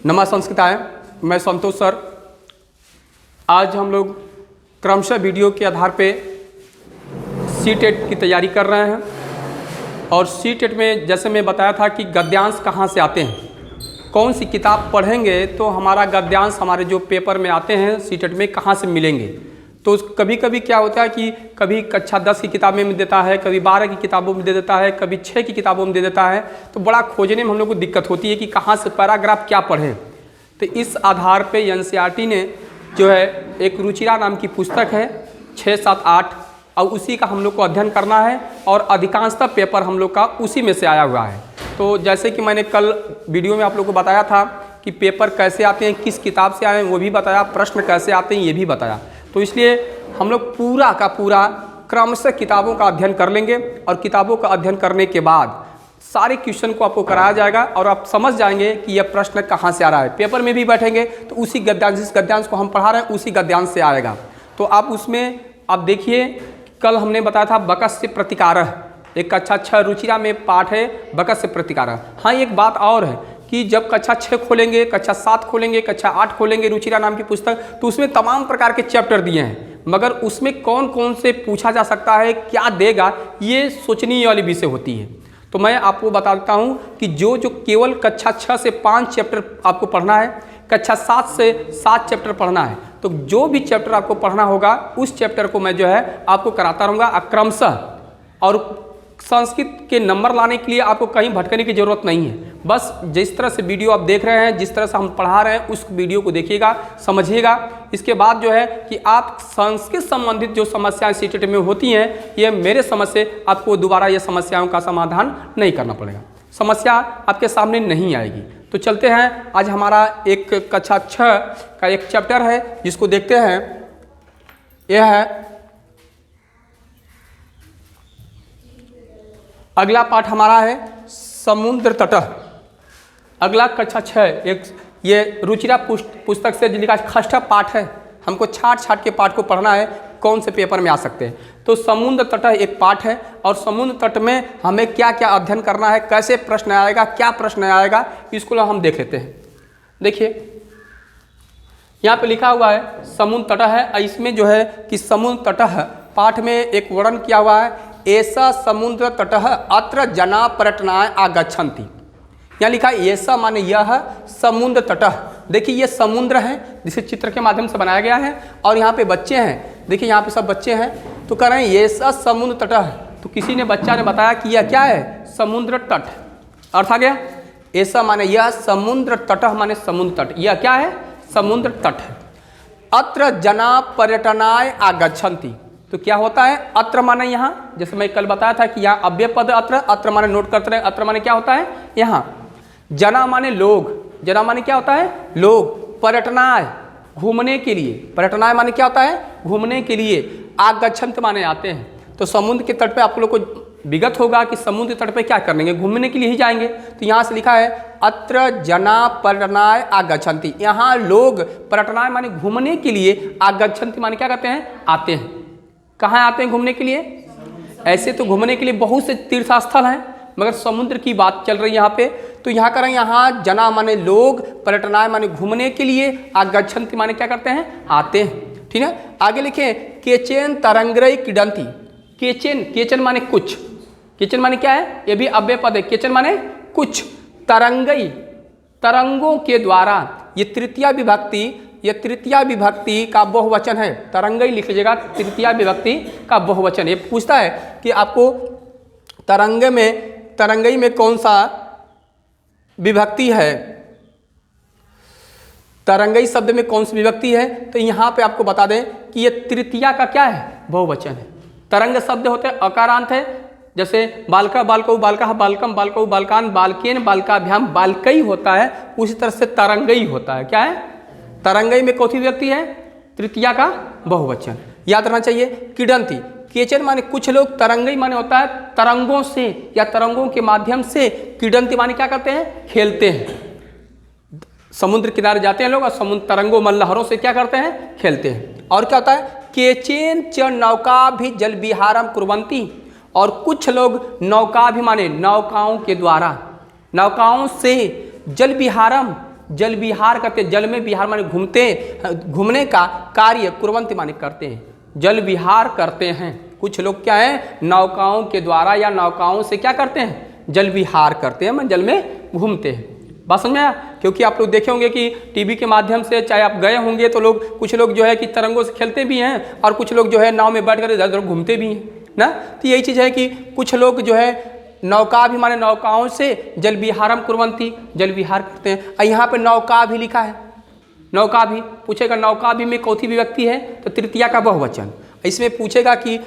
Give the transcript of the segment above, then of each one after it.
नमः संस्कृताय। मैं संतोष सर। आज हम लोग क्रमशः वीडियो के आधार पे सी-टेट की तैयारी कर रहे हैं और सी-टेट में जैसे मैं बताया था कि गद्यांश कहाँ से आते हैं, कौन सी किताब पढ़ेंगे तो हमारा गद्यांश हमारे जो पेपर में आते हैं सी-टेट में कहाँ से मिलेंगे। तो कभी कभी क्या होता है कि कभी कक्षा 10 की किताबें में देता है, कभी 12 की किताबों में दे देता है, कभी 6 की किताबों में दे देता है, तो बड़ा खोजने में हम लोग को दिक्कत होती है कि कहाँ से पैराग्राफ क्या पढ़ें। तो इस आधार पे एनसीईआरटी ने जो है एक रुचिरा नाम की पुस्तक है 6, 7, 8 और उसी का हम लोग को अध्ययन करना है और अधिकांशतः पेपर हम लोग का उसी में से आया हुआ है। तो जैसे कि मैंने कल वीडियो में आप लोग को बताया था कि पेपर कैसे आते हैं, किस किताब से आए हैं वो भी बताया, प्रश्न कैसे आते हैं ये भी बताया। तो इसलिए हम लोग पूरा का पूरा क्रमशः किताबों का अध्ययन कर लेंगे और किताबों का अध्ययन करने के बाद सारे क्वेश्चन को आपको कराया जाएगा और आप समझ जाएंगे कि यह प्रश्न कहाँ से आ रहा है। पेपर में भी बैठेंगे तो उसी गद्यांश, जिस गद्यांश को हम पढ़ा रहे हैं उसी गद्यांश से आएगा। तो आप उसमें आप देखिए, कल हमने बताया था बकस्य प्रतिकारः, एक कक्षा 6 रुचिरा में पाठ है बकस्य प्रतिकारः। हाँ, एक बात और है कि जब कक्षा 6 खोलेंगे, कक्षा 7 खोलेंगे, कक्षा 8 खोलेंगे रुचिरा नाम की पुस्तक, तो उसमें तमाम प्रकार के चैप्टर दिए हैं, मगर उसमें कौन कौन से पूछा जा सकता है, क्या देगा, ये सोचने वाली विषय होती है। तो मैं आपको बताता हूँ कि जो केवल कक्षा 6 से 5 चैप्टर आपको पढ़ना है, कक्षा 7 से 7 चैप्टर पढ़ना है, तो जो भी चैप्टर आपको पढ़ना होगा उस चैप्टर को मैं जो है आपको कराता रहूँगा क्रमशः। और संस्कृत के नंबर लाने के लिए आपको कहीं भटकने की ज़रूरत नहीं है। बस जिस तरह से वीडियो आप देख रहे हैं, जिस तरह से हम पढ़ा रहे हैं, उस वीडियो को देखिएगा, समझिएगा। इसके बाद जो है कि आप संस्कृत संबंधित जो समस्याएं सी-टेट में होती हैं, ये मेरे समझ से आपको दोबारा ये समस्याओं का समाधान नहीं करना पड़ेगा, समस्या आपके सामने नहीं आएगी। तो चलते हैं, आज हमारा एक कक्षा 6 का एक चैप्टर है जिसको देखते हैं। यह है अगला पाठ हमारा है समुद्र तटः। अगला कक्षा 6 एक ये रुचिरा पुस्तक से लिखा खष्ठ पाठ है। हमको छाट के पाठ को पढ़ना है, कौन से पेपर में आ सकते हैं। तो समुद्र तटः एक पाठ है और समुद्र तट में हमें क्या क्या अध्ययन करना है, कैसे प्रश्न आएगा, क्या प्रश्न आएगा, इसको हम देख लेते हैं। देखिए यहाँ पे लिखा हुआ है समुद्र तटः है। इसमें जो है कि समुद्र तटः पाठ में एक वर्णन किया हुआ है, ऐसा समुद्र तटः अत्र जना पर्यटनाय आगच्छन्ति। यहाँ लिखा है ऐसा माने यह समुद्र तटः। देखिए ये समुद्र है जिसे चित्र के माध्यम से बनाया गया है और यहाँ पे बच्चे हैं। देखिए यहाँ पे सब बच्चे हैं, तो कह रहे हैं ऐसा समुद्र तटः। तो किसी ने बच्चा ने बताया कि यह क्या है, समुद्र तट। अर्थ आ गया, ऐसा माने यह समुद्र तटः माने समुद्र तट, यह क्या है, समुद्र तट है। अत्र जना पर्यटनाय आगच्छन्ति, तो क्या होता है, अत्र माने यहाँ, जैसे मैं कल बताया था कि यहाँ अव्यय पद अत्र, अत्र माने नोट करते रहे, अत्र माने क्या होता है यहाँ, जना माने लोग, जना माने क्या होता है, लोग, पर्यटनाय घूमने के लिए, पर्यटनाय माने क्या होता है, घूमने के लिए, आगच्छन्त माने आते हैं। तो समुद्र के तट पे आप लोग को विगत होगा कि समुद्र तट पे क्या करेंगे, घूमने के लिए ही जाएंगे। तो यहाँ से लिखा है अत्र जना पर्यटनाय आगच्छन्ति, यहाँ लोग, पर्यटनाय माने घूमने के लिए, आगच्छन्ति माने क्या करते हैं, आते हैं। कहाँ आते हैं घूमने के लिए, ऐसे तो घूमने के लिए बहुत से तीर्थ स्थल हैं, मगर समुद्र की बात चल रही है यहाँ पे। तो यहाँ करें, यहाँ जना माने लोग, पर्यटनाय माने घूमने के लिए, आगच्छन्ति माने क्या करते हैं, आते हैं। ठीक है, आगे लिखें केचन तरंगरई क्रीडन्ति। केचन, केचन माने कुछ, केचन माने क्या है, ये भी अव्यय पद है, केचन माने कुछ, तरंगई तरंगों के द्वारा, ये तृतीया विभक्ति, ये तृतीया विभक्ति का बहुवचन है, तरंगई लिख लीजिएगा, तृतीया विभक्ति का बहुवचन। ये पूछता है कि आपको तरंगई में कौन सा विभक्ति है, तरंगई शब्द में कौन सी विभक्ति है। तो यहाँ पे आपको बता दें कि ये तृतीया का क्या है, बहुवचन है। तरंग शब्द होते हैं अकारांत है, जैसे बालका बालकौ बालका बालकम बालकौ बालकान बालकेन बालकाभ्याम बालकई होता है, उसी तरह से तरंगई होता है। क्या है, तरंगई में कौन सी विभक्ति है, तृतीया का बहुवचन, याद रखना चाहिए। क्रीडन्ति, केचन माने कुछ लोग, तरंगई माने होता है तरंगों से या तरंगों के माध्यम से, क्रीडन्ति माने क्या करते हैं, खेलते हैं। समुद्र किनारे जाते हैं लोग और समुद्र तरंगों मल्लहरों से क्या करते हैं, खेलते हैं। और क्या होता है, केचेन च नौका भी जल विहारम कुर्वन्ति, और कुछ लोग नौका भी माने नौकाओं के द्वारा, नौकाओं से, जल विहारम जल विहार करते, जल में विहार माने घूमने का कार्य कुर्वन्ति माने करते हैं, जल विहार करते हैं। कुछ लोग क्या है, नौकाओं के द्वारा या नौकाओं से क्या करते हैं, जल विहार करते हैं, जल में घूमते हैं। बात समझ में आया? क्योंकि आप लोग देखे होंगे कि टीवी के माध्यम से चाहे आप गए होंगे तो लोग, कुछ लोग जो है कि तरंगों से खेलते भी हैं और कुछ लोग जो है नाव में बैठ कर इधर उधर घूमते भी हैं ना। तो यही चीज़ है कि कुछ लोग जो है नौका भी माने नौकाओं से जल विहारम कुर्वन्ति, जल विहार करते हैं। और यहाँ पे नौका भी लिखा है, नौका भी पूछेगा, नौका भी में कौथी विभक्ति है, तो तृतीया का बहुवचन। इसमें पूछेगा कि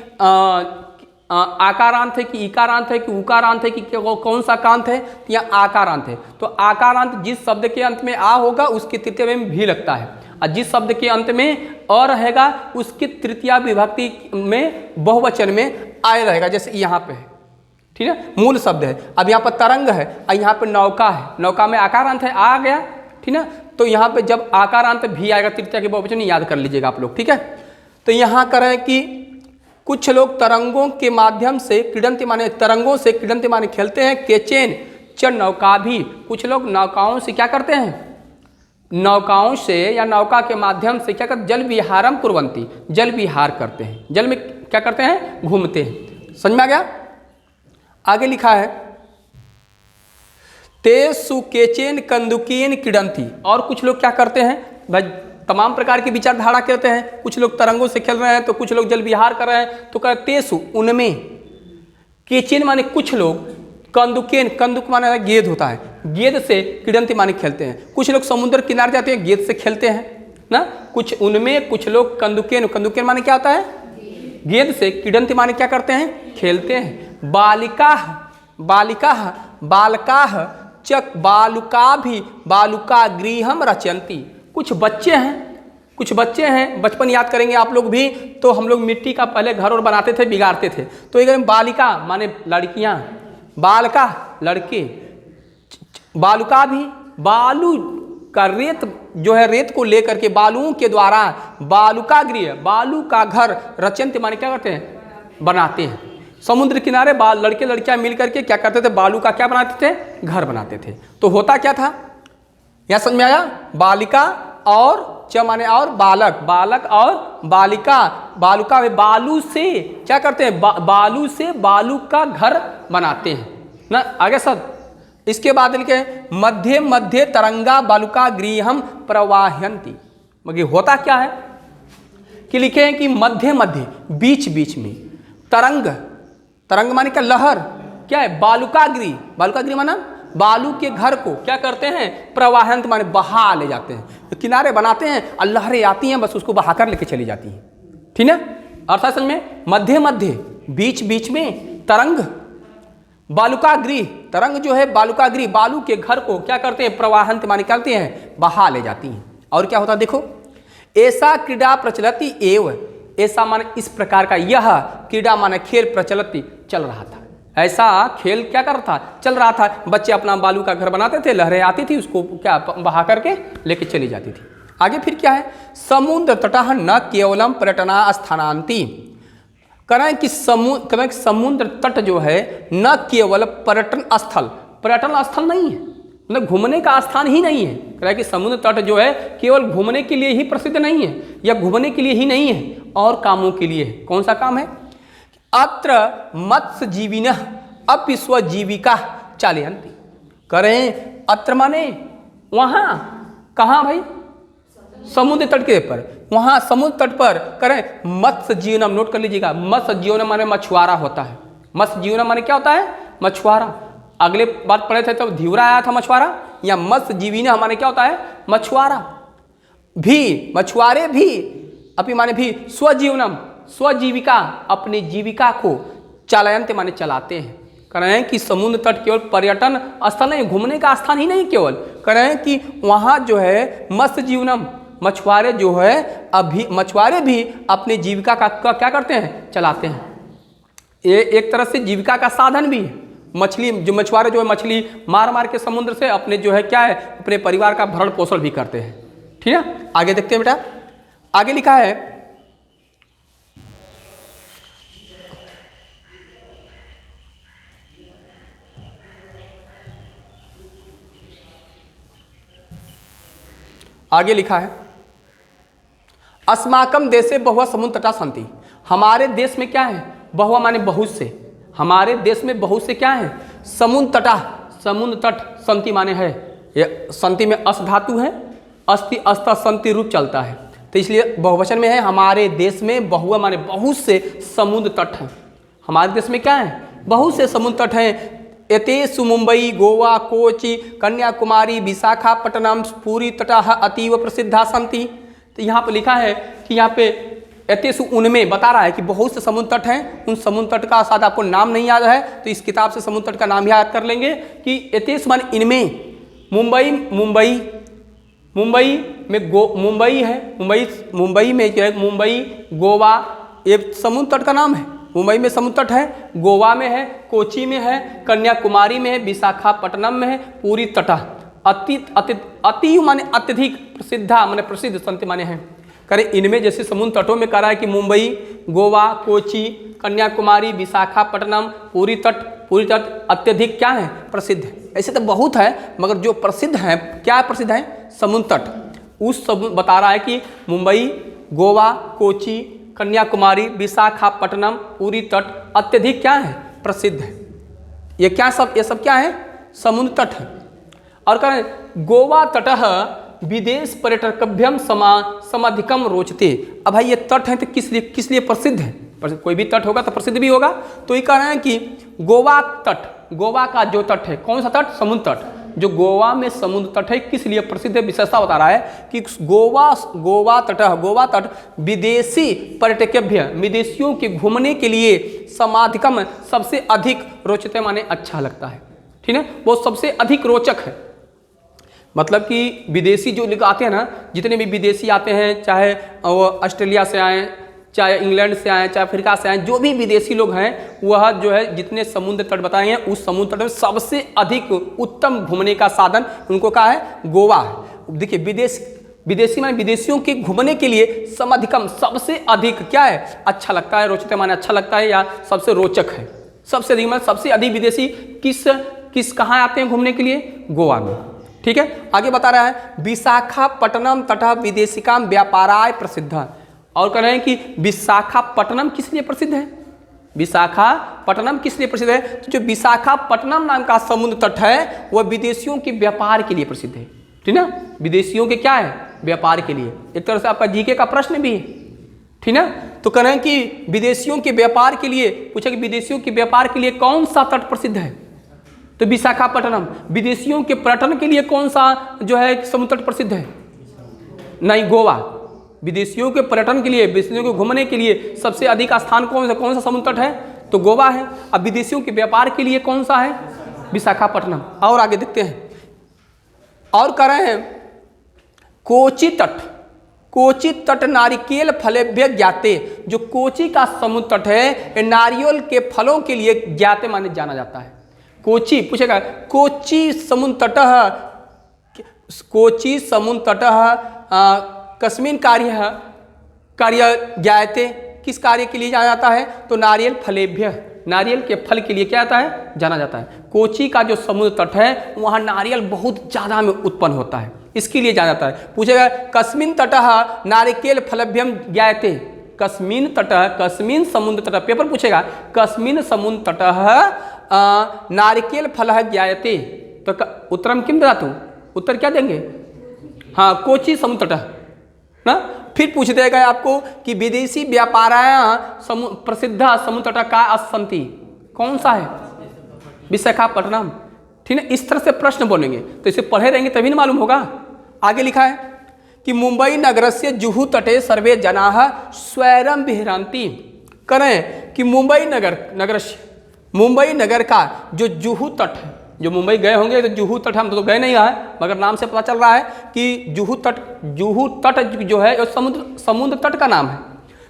आकारांत है कि इकारांत है कि उकारांत है कि कौन सा कांत है, तो यहाँ आकारांत है। तो आकारांत जिस शब्द के अंत में आ होगा उसके तृतीय में भी लगता है, और जिस शब्द के अंत में अ रहेगा उसकी तृतीया विभक्ति में बहुवचन में आय रहेगा, जैसे यहाँ पे है, ठीक है, मूल शब्द है। अब यहाँ पर तरंग है और यहाँ पे नौका है, नौका में आकारांत है, आ गया, ठीक है। तो यहाँ पे जब आकारांत भी आएगा तृतीया के बहुवचन, याद कर लीजिएगा आप लोग, ठीक है। तो यहाँ करें कि कुछ लोग तरंगों के माध्यम से क्रीडंति माने, तरंगों से क्रीडंति माने खेलते हैं। केचेन च नौका भी, कुछ लोग नौकाओं से क्या करते हैं, नौकाओं से या नौका के माध्यम से क्या करते, जल विहारम कुर्वन्ति, जल विहार करते हैं, जल में क्या करते हैं, घूमते हैं। समझ में आ गया? आगे लिखा है ते सुकेचेन कंदुकेन क्रीडंति। और कुछ लोग क्या करते हैं भाई, तमाम प्रकार की विचारधारा करते हैं। कुछ लोग तरंगों से खेल रहे हैं तो कुछ लोग जल विहार कर रहे हैं, तो कहते तेसु उनमें, केचेन माने कुछ लोग, कंदुकेन, कंदुक माने गेंद होता है, गेंद से क्रीडंति माने खेलते हैं। कुछ लोग समुद्र किनारे जाते हैं, गेंद से खेलते हैं ना। कुछ उनमें कुछ लोग कंदुकेन, कंदुकेन माने क्या होता है, गेंद से, क्रीडंति माने क्या करते हैं, खेलते हैं। बालिका, बालिका, बालका चक बालुका भी, बालुका गृहम रचयन्ति। कुछ बच्चे हैं, कुछ बच्चे हैं, बचपन याद करेंगे आप लोग भी, तो हम लोग मिट्टी का पहले घर और बनाते थे, बिगाड़ते थे। तो एक बालिका माने लड़कियां, बालका लड़के, बालुका भी, बालू का रेत जो है, रेत को लेकर के बालुओं के द्वारा बालुका गृह, बालू का घर, रचयन्ति माने क्या करते हैं, बनाते हैं। समुद्र किनारे लड़के लड़कियां मिल करके क्या करते थे, बालू का क्या बनाते थे, घर बनाते थे। तो होता क्या था, यह समझ में आया? बालिका और च माने और बालक, बालक और बालिका, बालुका वे बालू से क्या करते हैं, बालू से बालू का घर बनाते हैं ना। आगे सब इसके बाद लिखे मध्य मध्य तरंगा बालुका गृहम प्रवाहयन्ति। मगर होता क्या है कि लिखे हैं कि मध्य मध्य, बीच बीच में, तरंग, तरंग माने क्या, लहर, क्या है, बालुका गृह, बालुका गृह माना बालू के घर को क्या करते हैं, प्रवाहंत माने बहा ले जाते हैं, तो किनारे बनाते हैं और लहरें आती हैं, बस उसको बहाकर लेके चली जाती हैं, ठीक है। अर्थात समझ में, मध्य मध्य, बीच बीच में तरंग, बालुका गृह, तरंग जो है बालुका गृह, बालू के घर को क्या करते हैं, प्रवाहंत माने करते हैं, बहा ले जाती हैं। और क्या होता है देखो, ऐसा क्रीड़ा प्रचलति एव, ऐसा माने इस प्रकार का, यह क्रीड़ा माने खेल प्रचलति चल रहा था, ऐसा खेल क्या कर रहा था, चल रहा था। बच्चे अपना बालू का घर बनाते थे, लहरें आती थी, उसको क्या बहा करके लेके चली जाती थी। आगे फिर क्या है, समुद्र तटः न केवलम पर्यटना स्थानांति, करें कि समुद्र तट जो है न केवल पर्यटन स्थल, पर्यटन स्थल नहीं है, मतलब घूमने का स्थान ही नहीं है। करें कि समुद्र तट जो है केवल घूमने के लिए ही प्रसिद्ध नहीं है, या घूमने के लिए ही नहीं है, और कामों के लिए है। कौन सा काम है, अत्र मत्स्य जीविनः अपि स्वजीविका चालयन्ति। करें अत्र माने वहाँ, कहाँ भाई, समुद्र तट के पर, वहाँ समुद्र तट पर करें मत्स्य जीवनम, नोट कर लीजिएगा, मत्स्य जीवनम माने मछुआरा होता है। मत्स्य जीवनम माने क्या होता है, मछुआरा। अगले बात पढ़े थे तो धीवरा आया था मछुआरा, या मत्स्य जीविना माने क्या होता है, मछुआरा भी, मछुआरे भी, अपि माने भी, स्वजीवनम स्वजीविका, अपनी जीविका को, चालयंत माने चलाते हैं। कह रहे हैं कि समुद्र तट केवल पर्यटन स्थल नहीं, घूमने का स्थान ही नहीं केवल, कह रहे हैं कि वहाँ जो है मत्स्य जीवनम, मछुआरे जो है अभी, मछुआरे भी अपनी जीविका का क्या करते हैं, चलाते हैं। ये एक तरह से जीविका का साधन भी है। मछली जो, मछुआरे जो है मछली मार मार के समुद्र से अपने जो है क्या है, अपने परिवार का भरण पोषण भी करते हैं, ठीक है। आगे देखते हैं बेटा, आगे लिखा है आगे लिखा है, अस्माकम देशे बहुआ समुद्र तटा संति। हमारे देश में क्या है? बहुआ माने बहुत से, हमारे देश में बहुत से क्या है? समुद्र तटा, समुद्र तट, संति माने है, ये संति में अस धातु है, अस्ति अस्ता संति रूप चलता है, तो इसलिए बहुवचन में है। हमारे देश में बहुआ माने बहुत से समुद्र तट हैं। हमारे देश में क्या है? बहुत से समुद्र तट हैं। एतेषु मुंबई, गोवा, कोची, कन्याकुमारी, विशाखापट्टनम, पूरी तटाः अतीव प्रसिद्धा सन्ति। तो यहाँ पे लिखा है कि यहाँ पे एतेषु, उनमें बता रहा है कि बहुत से समुद्र तट हैं। उन समुद्र तट का शायद आपको नाम नहीं याद है, तो इस किताब से समुद्र तट का नाम याद कर लेंगे कि एतेषु माने इनमें। मुंबई, मुंबई, मुंबई में मुंबई है, मुंबई में जो है मुंबई, गोवा, ये समुद्र तट का नाम है। मुंबई में समुद्र तट है, गोवा में है, कोची में है, कन्याकुमारी में है, विशाखापट्टनम में है, पूरी तटा। अति माने अत्यधिक, प्रसिद्धा माने प्रसिद्ध, संति माने है। करें इनमें, जैसे समुद्र तटों में कह रहा है कि मुंबई, गोवा, कोची, कन्याकुमारी, विशाखापट्टनम, पूरी तट अत्यधिक क्या है? प्रसिद्ध है। ऐसे तो बहुत है, मगर जो प्रसिद्ध है, क्या प्रसिद्ध है? समुद्र तट। उस सब बता रहा है कि मुंबई, गोवा, कोची, कन्याकुमारी, विशाखापट्टनम, पूरी तट अत्यधिक क्या है? प्रसिद्ध है। ये सब क्या है? समुद्र तट है। और कहें गोवा तटः विदेश पर्यटकभ्यम समाधिकम रोचते। अब भाई ये तट है तो किस लिए प्रसिद्ध है? कोई भी तट होगा तो प्रसिद्ध भी होगा। तो ये कह रहे हैं कि गोवा तट, गोवा का जो तट है, कौन सा तट? समुद्र तट। जो गोवा में समुद्र तट है किस लिए प्रसिद्ध है? विशेषता बता रहा है कि गोवा तट विदेशी पर्यटकभ्य, विदेशियों के घूमने के लिए समाधिकम, सबसे अधिक, रोचते माने अच्छा लगता है, ठीक है, वो सबसे अधिक रोचक है। मतलब कि विदेशी जो लोग आते हैं ना, जितने भी विदेशी आते हैं, चाहे वो ऑस्ट्रेलिया से आए, चाहे इंग्लैंड से आए, चाहे अफ्रीका से आए, जो भी विदेशी लोग हैं, वह जो है जितने समुद्र तट बताए हैं, उस समुद्र तट में सबसे अधिक उत्तम घूमने का साधन उनको क्या है? गोवा है। देखिए विदेशी माने विदेशियों के घूमने के लिए समाधिकम, सबसे अधिक क्या है? अच्छा लगता है, रोचते माने अच्छा लगता है, या सबसे रोचक है। सबसे अधिक माने सबसे अधिक विदेशी किस कहाँ आते हैं घूमने के लिए? गोवा में, ठीक है। आगे बता रहा है विशाखापट्टनम तथा विदेशिकाम व्यापाराय प्रसिद्ध। और कह रहे हैं कि विशाखापट्टनम किस लिए प्रसिद्ध है? विशाखापट्टनम किस लिए प्रसिद्ध है? तो जो विशाखापट्टनम नाम का समुद्र तट है वह विदेशियों के व्यापार के लिए प्रसिद्ध है, ठीक ना। विदेशियों के क्या है? व्यापार के लिए। एक तरह से आपका जीके का प्रश्न भी है, ठीक ना। तो कह रहे हैं कि विदेशियों के व्यापार के लिए, पूछा कि विदेशियों के व्यापार के लिए कौन सा तट प्रसिद्ध है? तो विशाखापट्टनम। विदेशियों के पर्यटन के लिए कौन सा जो है समुद्र तट प्रसिद्ध है? नहीं, गोवा। विदेशियों के पर्यटन के लिए, विदेशियों को घूमने के लिए सबसे अधिक स्थान कौन सा समुद्र तट है? तो गोवा है। अब विदेशियों के व्यापार के लिए कौन सा है? विशाखापट्टनम। और आगे देखते हैं, और कह रहे हैं कोची तट। कोची तट नारिकेल फलेभ्य ज्ञाते। जो कोची का समुद्र तट है, नारियल के फलों के लिए ज्ञाते माने जाना जाता है। कोची, पूछेगा कोची समुद्र तट, कोची समुद्र तट कस्मिन कार्य ज्ञायते, किस कार्य के लिए जाना जाता है? तो नारियल फलेभ्य, नारियल के फल के लिए क्या आता है? जाना जाता है। कोची का जो समुद्र तट है वहाँ नारियल बहुत ज़्यादा में उत्पन्न होता है, इसके लिए जाना जाता है। पूछेगा कस्मिन तटः नारिकेल फलभ्यम ज्ञायते। कस्मिन तटः, कस्मिन समुद्र तटः, पेपर पूछेगा कस्मिन समुद्र तटः नारिकेल फलः ज्ञायते। तो उत्तरम किम ददातु? उत्तर क्या देंगे? हाँ, कोची समुद्र तटः ना। फिर पूछ देगा आपको कि विदेशी व्यापाराय प्रसिद्ध समुद्र तट का सन्ति, कौन सा है? विशाखापट्टनम, ठीक है। इस तरह से प्रश्न बोलेंगे, तो इसे पढ़े रहेंगे तभी ना मालूम होगा। आगे लिखा है कि मुंबई नगर से जुहू तटे सर्वे जनाः स्वैरम विहरन्ति। करें कि मुंबई नगर का जो जुहू तट है, जो मुंबई गए होंगे तो जुहू तट, हम तो गए नहीं है, मगर नाम से पता चल रहा है कि जुहू तट जो है समुद्र तट का नाम है।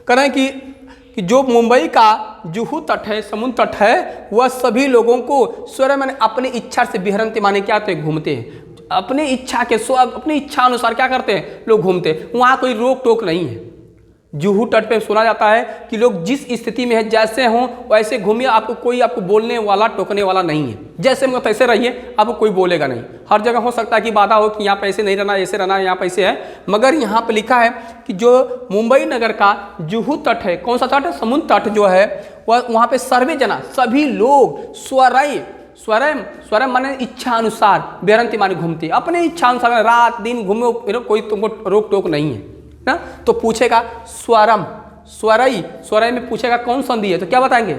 कह रहे हैं कि जो मुंबई का जुहू तट है, समुद्र तट है, वह सभी लोगों को स्वर मैंने अपनी इच्छा से विहरन्ति माने क्या होते हैं? घूमते हैं। अपनी इच्छा के अपनी इच्छा अनुसार क्या करते हैं? लोग घूमते हैं। वहाँ कोई रोक टोक नहीं है, जुहू तट पे सुना जाता है कि लोग जिस स्थिति में है जैसे हों वैसे घूमिए, आपको कोई आपको बोलने वाला टोकने वाला नहीं है। जैसे मतलब तैसे रहिए, आपको कोई बोलेगा नहीं। हर जगह हो सकता है कि बाधा हो कि यहाँ पे ऐसे नहीं रहना, ऐसे रहना, यहाँ पे ऐसे है, मगर यहाँ पे लिखा है कि जो मुंबई नगर का जुहू तट है, कौन सा तट है, समुद्र तट जो है, वह वहाँ पे सर्वे जना सभी लोग स्वरम माने इच्छा अनुसार बेरंती माने घूमती, अपने इच्छा अनुसार रात दिन घूमो, कोई तुमको रोक टोक नहीं है ना। तो पूछेगा स्वरई में पूछेगा कौन संधि है, तो क्या बताएंगे?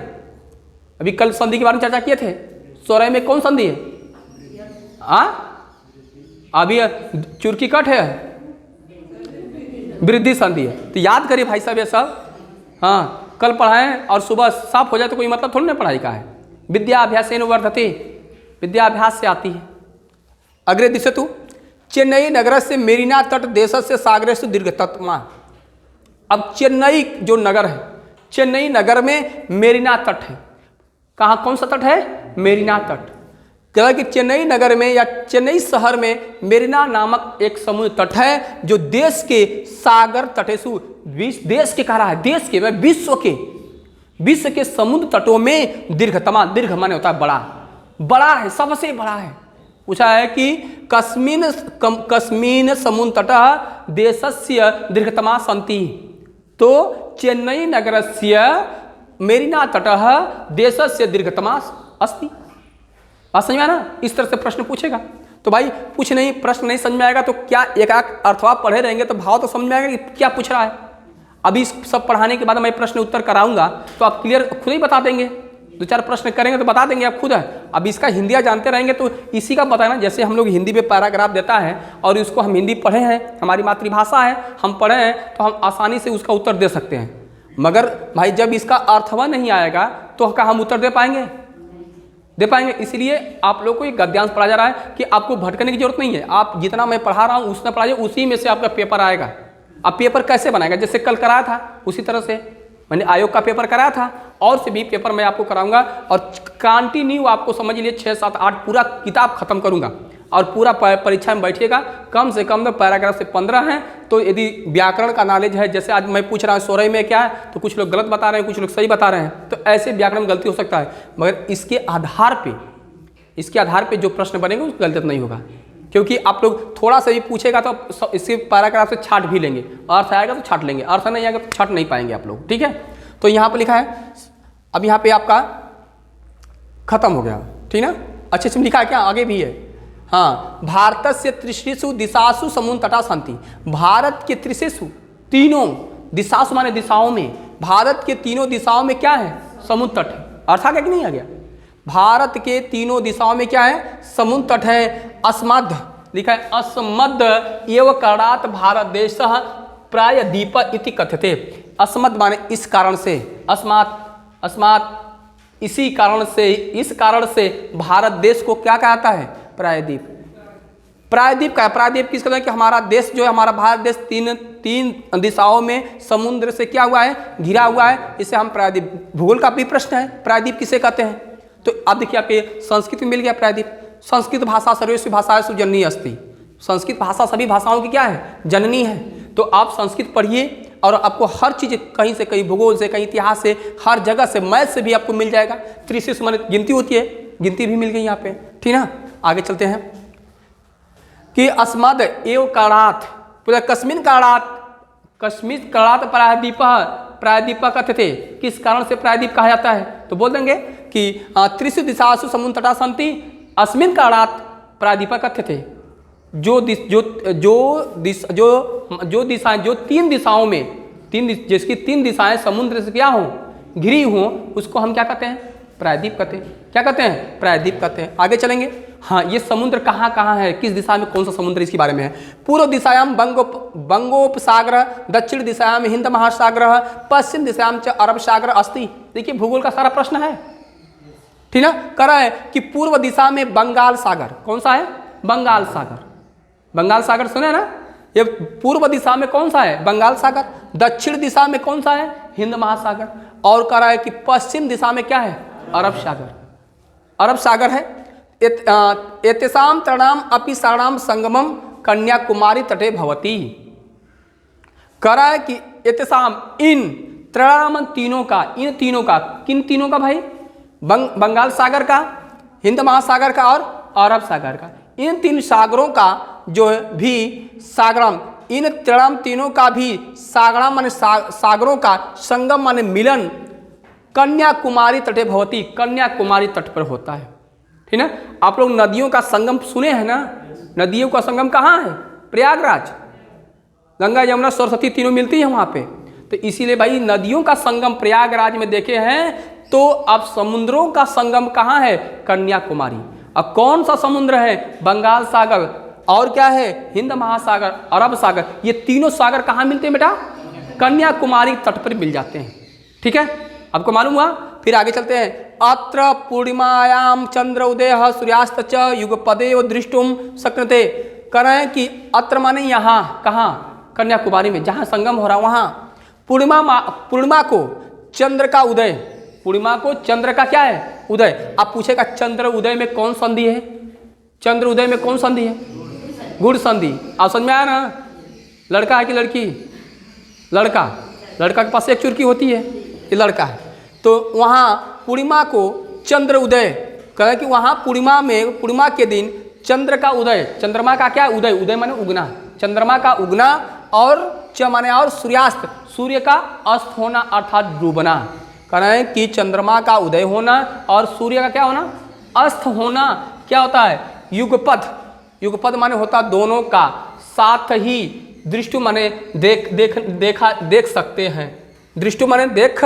अभी कल संधि के बारे में चर्चा किए थे। स्वरई में कौन संधि है? अभी चुरकी कट है, वृद्धि संधि है। तो याद करिए भाई साहब ये सब, हाँ कल पढ़ाएं और सुबह साफ हो जाए तो कोई मतलब थोड़ी ना पढ़ाई का है। विद्याभ्यासेन वर्धते, विद्याभ्यास से आती है। अग्रे दिशतु चेन्नई नगर से मेरीना तट देश से सागर से दीर्घ तत्मा। अब चेन्नई जो नगर है, चेन्नई नगर में मेरीना तट है। कहाँ, कौन सा तट है? मेरीना तट। कह कि चेन्नई नगर में या चेन्नई शहर में मेरीना नामक एक समुद्र तट है जो देश के सागर तटेसु, देश के कह रहा है, देश के, विश्व के समुद्र तटों में दीर्घतमा, दीर्घ माने होता है बड़ा, बड़ा है, सबसे बड़ा है। पूछा है कि कस्मिन समुद्र तट देशस्य दीर्घतमा सन्ति, तो चेन्नई नगरस्य मेरीना तटः देशस्य दीर्घतमा अस्ति। बात समझ में आया ना? इस तरह से प्रश्न पूछेगा। तो भाई प्रश्न नहीं समझ में आएगा तो क्या एक अर्थवा पढ़े रहेंगे तो भाव तो समझ में आएगा कि क्या पूछ रहा है। अभी सब पढ़ाने के बाद मैं प्रश्न उत्तर कराऊंगा तो आप क्लियर खुद ही बता देंगे। दो चार प्रश्न करेंगे तो बता देंगे आप खुद है। अब इसका हिंदी जानते रहेंगे तो इसी का बताना, जैसे हम लोग हिंदी में पैराग्राफ देता है और इसको हम हिंदी पढ़े हैं, हमारी मातृभाषा है, हम पढ़े हैं तो हम आसानी से उसका उत्तर दे सकते हैं। मगर भाई जब इसका अर्थवा नहीं आएगा तो क्या हम उत्तर दे पाएंगे? इसलिए आप लोग को एक गद्यांश पढ़ा जा रहा है कि आपको भटकने की जरूरत नहीं है। आप जितना मैं पढ़ा रहा हूँ उतना पढ़ाइए, उसी में से आपका पेपर आएगा। अब पेपर कैसे बनाएगा? जैसे कल कराया था उसी तरह से मैंने आयोग का पेपर कराया था, और से भी पेपर मैं आपको कराऊंगा और कंटिन्यू आपको समझ लीजिए 6, 7, 8 पूरा किताब खत्म करूंगा और पूरा परीक्षा में बैठिएगा। कम से कम पैराग्राफ से 15 हैं। तो यदि व्याकरण का नॉलेज है, जैसे आज मैं पूछ रहा हूँ सोरई में क्या है, तो कुछ लोग गलत बता रहे हैं, कुछ लोग सही बता रहे हैं, तो ऐसे व्याकरण में गलती हो सकता है। मगर इसके आधार पे जो प्रश्न बनेंगे उसकी गलती नहीं होगा, क्योंकि आप लोग थोड़ा सा भी पूछेगा तो इसके पैराग्राफ से छाट भी लेंगे, अर्थ आएगा तो छाट लेंगे, अर्थ नहीं आएगा तो छाट नहीं पाएंगे आप लोग। ठीक है, तो यहाँ पे लिखा है, अब यहाँ पे आपका खत्म हो गया, ठीक ना? अच्छे से लिखा है क्या? आगे भी है। हाँ, भारत से त्रिशु दिशासु समुद्र तटा शांति। भारत के त्रिशु, तीनों दिशासु माने दिशाओं में, भारत के तीनों दिशाओं में क्या है? समुद्र तट है। अर्थ आ गया कि नहीं आ गया? भारत के तीनों दिशाओं में क्या है? समुद्र तट है। अस्मद्ध लिखा है, अस्मद्ध एव कारणात् भारत देश प्राय दीप इति कथ्यते। अस्मद्ध माने इस कारण से, अस्मात् इसी कारण से, इस कारण से भारत देश को क्या कहता है? प्रायद्वीप। प्रायद्वीप का, प्रायद्वीप किस कहते हैं? कि हमारा देश जो है, हमारा भारत देश तीन दिशाओं में समुद्र से क्या हुआ है? घिरा हुआ है। इसे हम प्रायद्वीप, भूगोल का भी प्रश्न है, प्रायद्वीप किसे कहते हैं? तो अब देखिए आपके संस्कृत में मिल गया प्रायद्वीप। संस्कृत भाषा सर्वेषु भाषासु जननी अस्ति। संस्कृत भाषा सभी भाषाओं की क्या है? जननी है। तो आप संस्कृत पढ़िए और आपको हर चीज़ कहीं से, कहीं भूगोल से, कहीं इतिहास से, हर जगह से, मैथ से भी आपको मिल जाएगा। त्रिशु माने गिनती होती है, गिनती भी मिल गई यहाँ पे, ठीक ना? आगे चलते हैं कि अस्मद् एव कारणात्, कस्मिन् कारणात् प्रायद्वीप कथ्यते। किस कारण से प्रायद्वीप कहा जाता है? तो बोल देंगे कि त्रिशु दिशासु समुद्र तटा सन्ति अस्मिन् कारणात् प्रायद्वीप कथ्यते। जो दिशाएं, जो तीन दिशाओं में, जिसकी तीन दिशाएं समुद्र से क्या हो? घिरी हो, उसको हम क्या कहते हैं? प्रायद्वीप कहते हैं। क्या कहते हैं? प्रायद्वीप कहते हैं। आगे चलेंगे। हाँ, ये समुद्र कहाँ कहाँ है, किस दिशा में कौन सा समुद्र, इसके बारे में है। पूर्व दिशायाम बंगोपसागर, दक्षिण दिशायाम हिंद महासागर, पश्चिम दिशायाम च अरब सागर अस्ति। देखिए भूगोल का सारा प्रश्न है, ठीक ना? कह रहा है कि पूर्व दिशा में बंगाल सागर, कौन सा है? बंगाल सागर। बंगाल सागर सुने ना? ये पूर्व दिशा में कौन सा है? बंगाल सागर। दक्षिण दिशा में कौन सा है? हिंद महासागर। और कह रहा है कि पश्चिम दिशा में क्या है? अरब सागर। अरब सागर है। एतेषां तृणाम अपि साराम संगमम कन्याकुमारी तटे भवति। कह रहा है कि एतेषाम इन त्रयाणाम तीनों का, इन तीनों का, किन तीनों का भाई? बंगाल सागर का, हिंद महासागर का और अरब सागर का। इन तीन सागरों का जो भी सागरम, इन त्रयाणाम तीनों का भी सागरम माने सागरों का संगम माने मिलन कन्याकुमारी तटे भवती, कन्याकुमारी तट पर होता है। ठीक ना? आप लोग नदियों का संगम सुने हैं ना? नदियों का संगम कहाँ है? प्रयागराज। गंगा यमुना सरस्वती तीनों मिलती है वहाँ पे। तो इसीलिए भाई नदियों का संगम प्रयागराज में देखे हैं, तो अब समुद्रों का संगम कहाँ है? कन्याकुमारी। अब कौन सा समुद्र है? बंगाल सागर, और क्या है? हिंद महासागर, अरब सागर। ये तीनों सागर कहाँ मिलते हैं बेटा? कन्याकुमारी तट पर मिल जाते हैं। ठीक है, आपको मालूम हुआ? फिर आगे चलते हैं। अत्र पूर्णिमायाम चंद्र उदय सूर्यास्त च युगपदेव दृष्टुम शक्यते। कह रहे हैं कि अत्र माने यहाँ, कहाँ? कन्याकुमारी में जहाँ संगम हो रहा वहाँ पूर्णिमा को चंद्र का उदय, पूर्णिमा को चंद्र का क्या है? उदय। आप पूछेगा चंद्र उदय में कौन संधि है? चंद्र उदय में कौन संधि है? गुड़ संधि। आप समझ में आया ना? लड़का है कि लड़की? लड़का। लड़का के पास एक चुरकी होती है, ये लड़का है। तो वहाँ पूर्णिमा को चंद्र उदय, कहें कि वहाँ पूर्णिमा में, पूर्णिमा के दिन चंद्र का उदय, चंद्रमा का क्या? उदय। उदय माने उगना, चंद्रमा का उगना, और च माने और सूर्यास्त, सूर्य का अस्त होना अर्थात डूबना। कह रहे हैं कि चंद्रमा का उदय होना और सूर्य का क्या होना? अस्त होना। क्या होता है? युगपथ। युगपथ माने होता दोनों का साथ ही। दृष्टु माने देख सकते हैं। दृष्टु माने देख,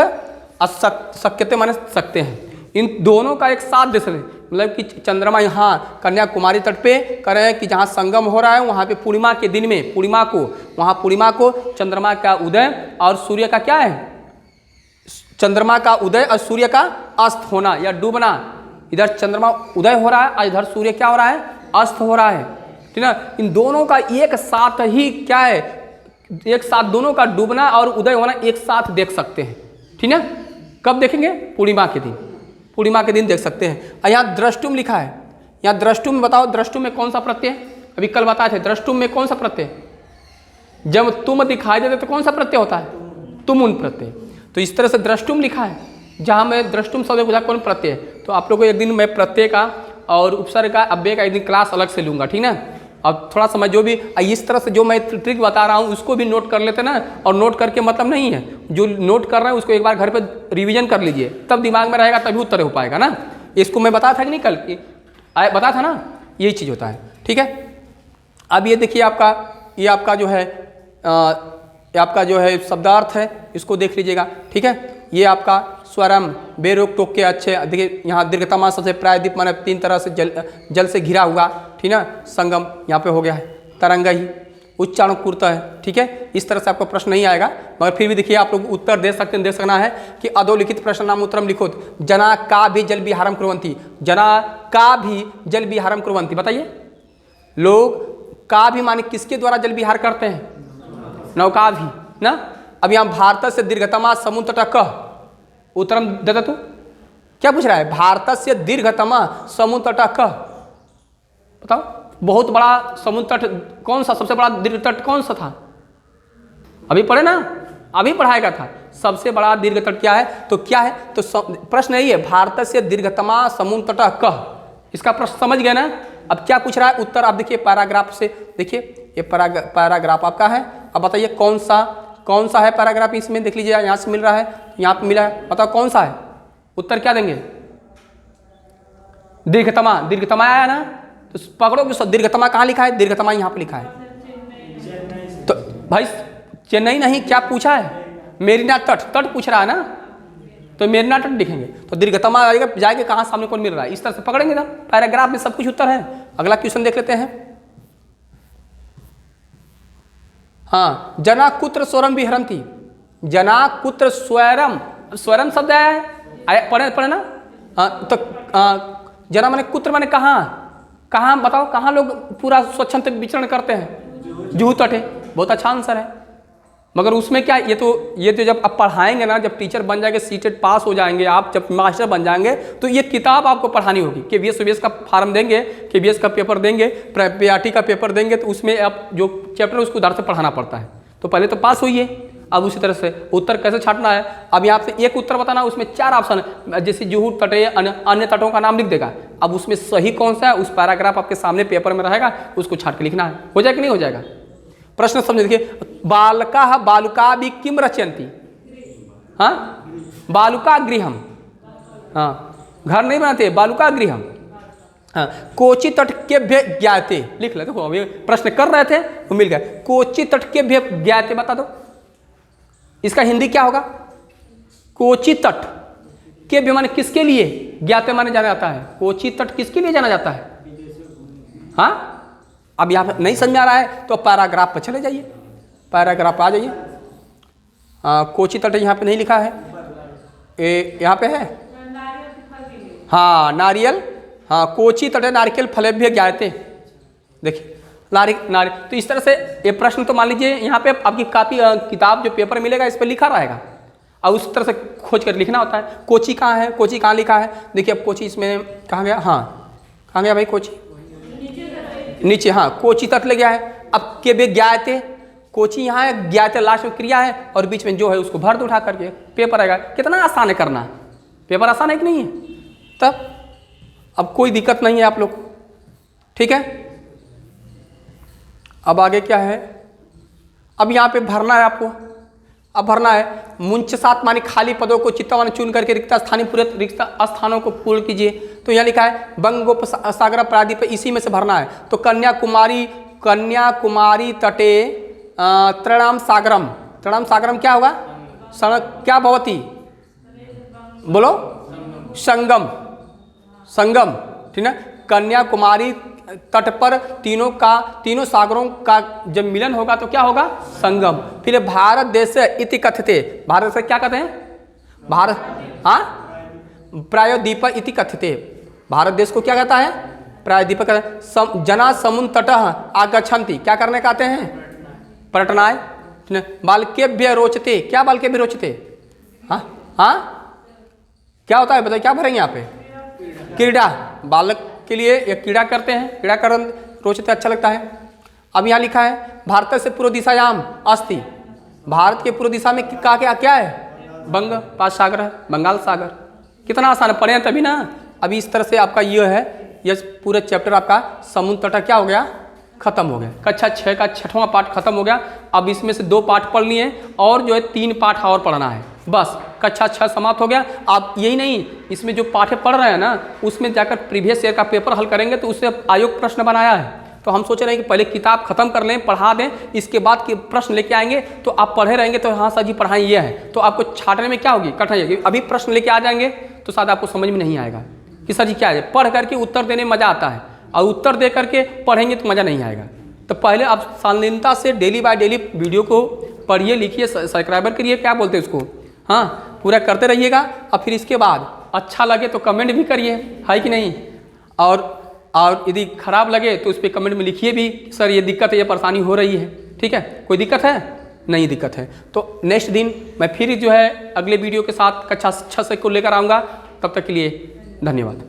शक्यते माने सकते हैं। इन दोनों का एक साथ देख सकते, मतलब कि चंद्रमा यहाँ कन्याकुमारी तट पे कह रहे हैं कि जहाँ संगम हो रहा है वहाँ पे पूर्णिमा के दिन में, पूर्णिमा को, वहाँ पूर्णिमा को चंद्रमा का उदय और सूर्य का क्या है? चंद्रमा का उदय और सूर्य का अस्त होना या डूबना। इधर चंद्रमा उदय हो रहा है और इधर सूर्य क्या हो रहा है? अस्त हो रहा है। ठीक ना? इन दोनों का एक साथ ही क्या है? एक साथ दोनों का डूबना और उदय होना एक साथ देख सकते हैं। ठीक है? कब देखेंगे? पूर्णिमा के दिन। पूर्णिमा के दिन देख सकते हैं। यहाँ द्रष्टुम लिखा है, यहाँ द्रष्टुम में बताओ, द्रष्टुम में कौन सा प्रत्यय? अभी कल बताए थे, द्रष्टुम में कौन सा प्रत्यय? जब तुम दिखाई देते तो कौन सा प्रत्यय होता है? तुम उन प्रत्यय। तो इस तरह से द्रष्टुम लिखा है, जहाँ मैं द्रष्टुम शब्द बुझा कौन प्रत्यय। तो आप लोगों को एक दिन मैं प्रत्यय का और उपसर्ग का, अव्यय का एक दिन क्लास अलग से लूँगा। ठीक ना? अब थोड़ा समय जो भी इस तरह से जो मैं ट्रिक बता रहा हूँ उसको भी नोट कर लेते ना, और नोट करके मतलब नहीं है, जो नोट कर रहे हैं उसको एक बार घर पे रिवीजन कर लीजिए, तब दिमाग में रहेगा, तभी उत्तर हो पाएगा ना। इसको मैं बताया था कि नहीं कल, बताया था ना, यही चीज़ होता है। ठीक है, अब ये देखिए आपका, ये आपका जो है ये आपका जो है शब्दार्थ है, इसको देख लीजिएगा। ठीक है, ये आपका स्वरम बेरोक टोक के अच्छे, देखिए यहाँ दीर्घतमा सबसे प्रायद्वीप माने 3 तरह से जल से घिरा हुआ। ठीक ना? संगम यहाँ पे हो गया है, तरंगा ही उच्चारण कुर्ता है। ठीक है, इस तरह से आपको प्रश्न नहीं आएगा, मगर फिर भी देखिए आप लोग उत्तर दे सकते हैं। दे सकना है कि अधोलिखित प्रश्न नाम उत्तरम लिखो। जना का भी जल विहारम कुर्वन्ति, जना का भी जल विहारम कुर्वन्ति। बताइए, लोग का भी माने किसके द्वारा जल विहार करते हैं? नौका भी ना। अब यहाँ भारत से दीर्घतमा समुद्र तट कह, उत्तरम देता तू क्या पूछ रहा है? भारत से दीर्घतमा समुद्र तट कह, बताओ बहुत बड़ा समुद्र तट कौन सा? सबसे बड़ा दीर्घ तट कौन सा था? अभी पढ़े ना, अभी पढ़ाएगा था। सबसे बड़ा दीर्घ तट क्या है? तो क्या है? तो प्रश्न यही है, भारत से दीर्घतमा समुद्र तट कह। इसका प्रश्न समझ गए ना? अब क्या पूछ रहा है? उत्तर आप देखिए पैराग्राफ से, देखिए ये पैराग्राफ आपका है। अब बताइए कौन सा है पैराग्राफ इसमें? देख लीजिए, यहाँ से मिल रहा है, यहाँ पे मिला है, बताओ कौन सा है? उत्तर क्या देंगे? दीर्घतमा। दीर्घतमा आया ना, तो पकड़ो कि दीर्घतमा कहाँ लिखा है? दीर्घतमा यहाँ पे लिखा है। तो भाई चेन्नई नहीं, क्या पूछा है? मेरीना तट, तट पूछ रहा है ना, तो मेरीना तट लिखेंगे। तो दीर्घतमा आएगा, जाएगा कहाँ? सामने कौन मिल रहा है? इस तरह से पकड़ेंगे ना, पैराग्राफ में सब कुछ उत्तर है। अगला क्वेश्चन देख लेते हैं। हाँ, जना कुत्र स्वरम विहरन्ति, जना कुत्र स्वरम, स्वरम शब्द आया है, पढ़े ना। तो जना माने कुत्र माने कहाँ बताओ, कहाँ लोग पूरा स्वच्छंद विचरण करते हैं? जुहू तटे। बहुत अच्छा आंसर है, मगर उसमें क्या, ये तो जब आप पढ़ाएंगे ना, जब टीचर बन जाएंगे, सीटेट पास हो जाएंगे, आप जब मास्टर बन जाएंगे, तो ये किताब आपको पढ़ानी होगी। KVS का फार्म देंगे, KVS का पेपर देंगे, PRT का पेपर देंगे, तो उसमें आप जो चैप्टर उसको उधर से पढ़ाना पड़ता है। तो पहले तो पास होइए, अब उसी तरह से उत्तर कैसे छांटना है, अब यहाँ से एक उत्तर बताना, उसमें 4 ऑप्शन है, जैसे जुहू तटीय अन्य तटों का नाम लिख देगा। अब उसमें सही कौन सा है उस पैराग्राफ आपके सामने पेपर में रहेगा, उसको छांट के लिखना है। हो जाएगा कि नहीं हो जाएगा? प्रश्न समझ देखिए, बालका बालुका भी किम रचयन्ति, हाँ बालुका गृहम, हाँ घर नहीं बनाते, बालुका गृहम, हाँ कोची तटकेभ्य ज्ञाते, लिख ले। देखो अभी प्रश्न कर रहे थे वो मिल गया। कोची तटकेभ्य ज्ञाते बता दो, इसका हिंदी क्या होगा? कोची तट केभ्य माने किसके लिए, ज्ञाते माने जाना जाता है। कोची तट किसके लिए जाना जाता है? हाँ अब यहाँ पे नहीं समझ में आ रहा है तो पैराग्राफ पर चले जाइए, पैराग्राफ पर आ जाइए। कोची तट यहाँ पे नहीं लिखा है, यहाँ पे है, हाँ नारियल, हाँ कोची तटे नारिकेल फलेभ्य ज्ञाते। देखिए नारियल, तो इस तरह से ये प्रश्न तो मान लीजिए यहाँ पे आपकी कापी किताब जो पेपर मिलेगा इस पर लिखा रहेगा और उस तरह से खोज कर लिखना होता है। कोची कहाँ है, कोची कहाँ लिखा है, देखिए अब कोची इसमें कहाँ गया, हाँ कहाँ गया भाई कोची, नीचे, हाँ कोची तट ले गया है। अब के बे ज्ञाते, कोची यहाँ है, ज्ञाते लास्ट में क्रिया है और बीच में जो है उसको भर दो उठा करके, पेपर आएगा। कितना आसान है करना, पेपर आसान है कि नहीं है? तब अब कोई दिक्कत नहीं है आप लोग, ठीक है। अब आगे क्या है, अब यहाँ पे भरना है आपको, अब भरना है मुंच सात माने खाली पदों को चित्तवन चुन करके रिक्त स्थानीय पूरे रिक्त स्थानों को पूर्ण कीजिए। तो यहाँ लिखा है बंगोपसागर प्रादीप, इसी में से भरना है। तो कन्याकुमारी तटे तृणाम सागरम, तृणाम सागरम क्या होगा, क्या भवती, बोलो संगम, संगम, ठीक है। कन्याकुमारी तट पर तीनों सागरों का जब मिलन होगा तो क्या होगा, संगम। फिर भारत देश इति कथ्यते, भारत से क्या कहते हैं, भारत, हाँ प्रायोद्वीप इति कथ्यते, भारत देश को क्या कहता है, प्रायोद्वीप कहते हैं। जना समुद्र तट आगच्छन्ति, क्या करने कहते हैं, पर्यटनाय। बालकेभ्य रोचते, क्या बालकेभ्य रोचते, हाँ हाँ क्या होता है बताइए, क्या भरेंगे यहाँ पे, क्रीड़ा, बालक के लिए ये क्रीड़ा करते हैं, क्रीड़ा करण रोचते अच्छा लगता है। अब यहाँ लिखा है भारत से पूर्व दिशायाम अस्ति, भारत के पूर्व दिशा में क्या है, बंग पास सागर है, बंगाल सागर। कितना आसान है, पढ़े हैं तभी ना। अभी इस तरह से आपका ये है, ये पूरा चैप्टर आपका समुद्र तट क्या हो गया, खत्म हो गया। कक्षा 6 का 6वां पाठ खत्म हो गया। अब इसमें से 2 पाठ पढ़ लिए और जो है 3 पाठ और पढ़ना है, बस कक्षा 6 समाप्त हो गया। आप यही नहीं, इसमें जो पाठ पढ़ रहे हैं ना उसमें जाकर प्रीवियस ईयर का पेपर हल करेंगे तो उससे आयोग प्रश्न बनाया है। तो हम सोच रहे हैं कि पहले किताब खत्म कर लें, पढ़ा दें, इसके बाद के प्रश्न लेके आएंगे तो आप पढ़े रहेंगे तो हाँ सर जी पढ़ाई ये है, तो आपको छाटने में क्या होगी, कठिनाई होगी। अभी प्रश्न लेके आ जाएंगे तो शायद आपको समझ में नहीं आएगा कि सर जी क्या है। पढ़ करके उत्तर देने में मज़ा आता है और उत्तर दे करके पढ़ेंगे तो मज़ा नहीं आएगा। तो पहले आप शालीनता से डेली बाय डेली वीडियो को पढ़िए, लिखिए, सब्सक्राइबर करिए, क्या बोलते हैं उसको, हाँ पूरा करते रहिएगा। और फिर इसके बाद अच्छा लगे तो कमेंट भी करिए, है कि नहीं। और यदि खराब लगे तो उस पर कमेंट में लिखिए भी सर ये दिक्कत है, ये परेशानी हो रही है, ठीक है। कोई दिक्कत है, नहीं दिक्कत है तो नेक्स्ट दिन मैं फिर जो है अगले वीडियो के साथ कक्षा 6 से को लेकर आऊँगा। तब तक के लिए धन्यवाद।